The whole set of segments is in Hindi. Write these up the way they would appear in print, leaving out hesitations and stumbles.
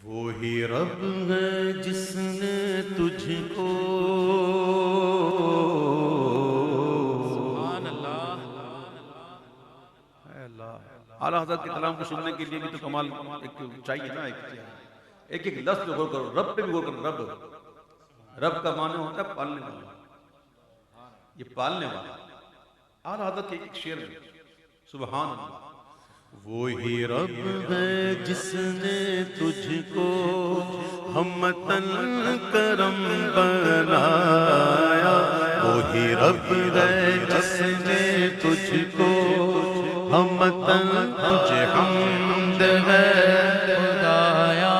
वो ही रब है जिसने तुझको आला हज़रत के कलाम को सुनने के लिए भी तो कमाल एक चाहिए ना। एक एक लफ्ज़ पे गौर करो, रब पे भी गौर करो। रब रब का माने होता है पालने वाला। ये पालने वाला आला हज़रत के एक शेर में सुभान अल्लाह। वो ही रब है जिसने तुझको हमतन करम बनाया। वो ही रब है जिसने तुझको हमतन तुझे हमद है खुदाया।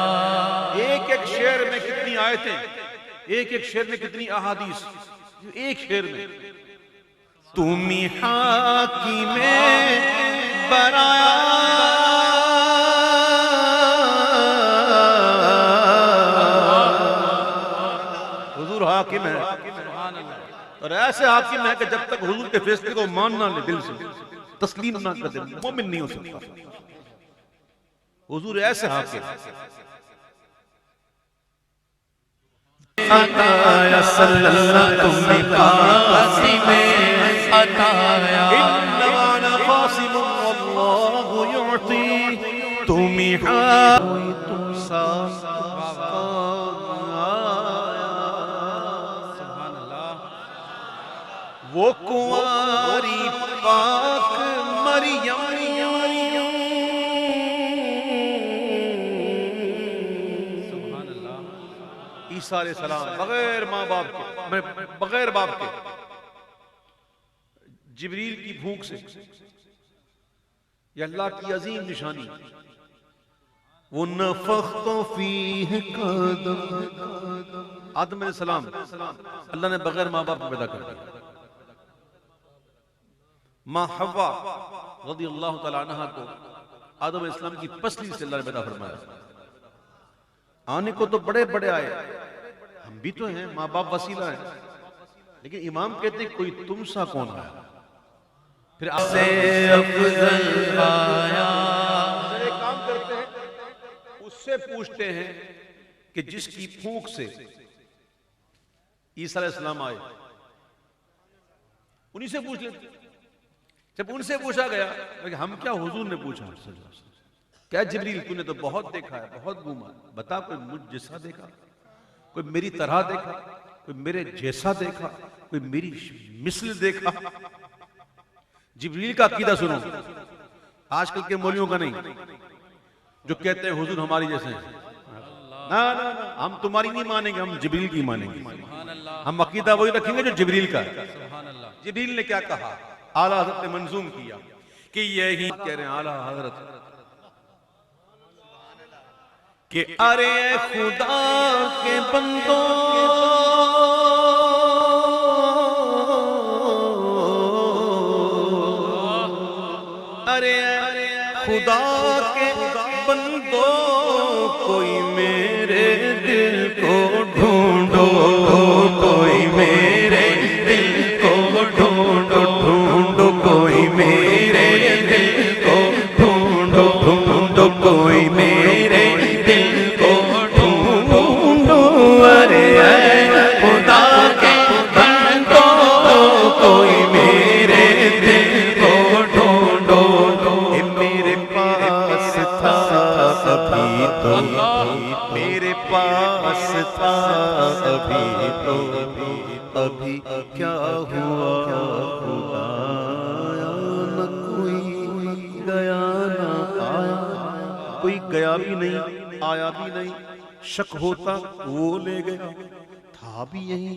एक एक शेर में कितनी आयतें, एक एक शेर में कितनी अहादीस, एक शेर में तुमी हाकिमे बनाया। हुजूर हाकिम है और ऐसे हाकिम है कि जब तक हुजूर के फैसले को मान ना ले, दिल से तस्लीम ना कर दे, मोमिन नहीं हो सकता। हुजूर ऐसे हाकिम अताया सल्लल्लाहु तुमी कासिमे अताया इन्नमा क़ासिम वल्लाहु युअती तुमी तुमसा वो कुंवारी पाक मरियम ईसा अलैहिस्सलाम बगैर माँ बाप के, बगैर बाप के जिब्रील की भूख से, ये अल्लाह की अजीम निशानी। वो नफ़ख़्तु फ़ीह कदम आदम अलैहिस्सलाम अल्लाह ने बगैर माँ बाप को पैदा कर दिया। माँ हव्वा रज़ियल्लाहु तआला अन्हा को आदम अलैहिस्सलाम की पसली से अल्लाह ने पैदा फरमाया। आने को तो बड़े बड़े आए, हम भी तो हैं, माँ बाप वसीला है, लेकिन इमाम कहते हैं कोई तुम सा कौन आया। फिर आपसे अफजल आया। एक काम करते हैं, उससे पूछते हैं कि जिसकी फूंक से ईसा अलैहिस्सलाम आए, उन्हीं से पूछ लेते। जब उनसे पूछा गया, हम क्या, हुजूर ने पूछा क्या जिब्रील तूने तो बहुत देखा है, बहुत घूमा, बता कोई मुझ जैसा देखा, कोई मेरी तरह देखा, कोई मेरे जैसा देखा, कोई मेरी मिसल देखा। जिब्रील का अकीदा सुनो, आजकल के मौलियों का नहीं, जो कहते हैं हुजूर हमारी जैसे हैं। ना ना ना, हम तुम्हारी नहीं मानेंगे, हम जिब्रील की मानेंगे। हम अकीदा वही रखेंगे जो जिब्रील का है। जिब्रील ने क्या कहा, आला हज़रत ने मंजूम किया कि यही कह रहे हैं आला हज़रत कि अरे खुदा के बंदो अरे खुदा के बंदो कोई मेरे दिल को ढूंढो, कोई मेरे दिल को ढूंढो, ढूंढो कोई मेरे दिल को ढूंढो, ढूंढो कोई मेरे दिल को ढूंढो। अरे खुदा के बंदो कोई मेरे दिल को ढूंढो। मेरे पास था अभी तो, मेरे पास था अभी तो, अभी क्या हुआ खुदाया। न कोई गया न आया, कोई गया भी नहीं आया भी नहीं, शक होता वो ले गया, था भी यही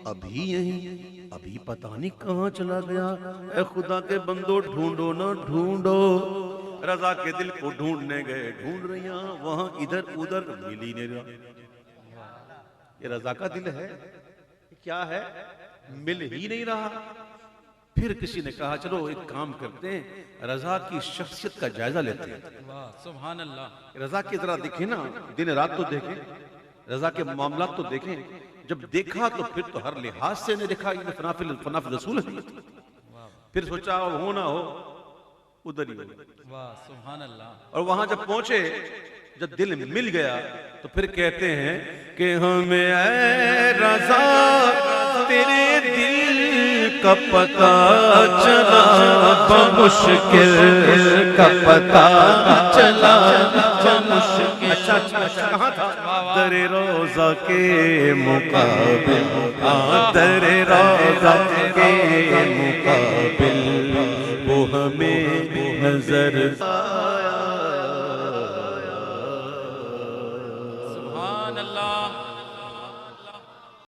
अभी यही, अभी पता नहीं कहाँ चला गया। ए खुदा के बंदो ढूंढो ना ढूंढो। रजा के दिल को ढूंढने गए, ढूंढ रही वहां इधर उधर, मिल ही नहीं रहा। ये रजा का दिल है क्या है, मिल ही नहीं रहा। फिर किसी ने कहा चलो एक काम करते हैं, रजा की शख्सियत का जायजा लेते हैं। सुभान अल्लाह। रजा की जरा देखें ना, दिन रात तो देखें, रजा के मामला तो देखें। जब देखा तो फिर तो हर लिहाज से ने देखा, ये फनाफिल रसूल है। फिर सोचा हो ना हो उधर ही। वाह सुभान अल्लाह। और वहां जब पहुंचे, जब दिल मिल गया तो फिर कहते हैं कि हमें ऐ रज़ा तेरे दिल का पता चला, मुश्किल का पता चला, मुश्किल। अच्छा अच्छा अच्छा, कहाँ था? दरे रोजा के मुकाबिल, दरे रोजा के मुकाबिल वो हमें नजर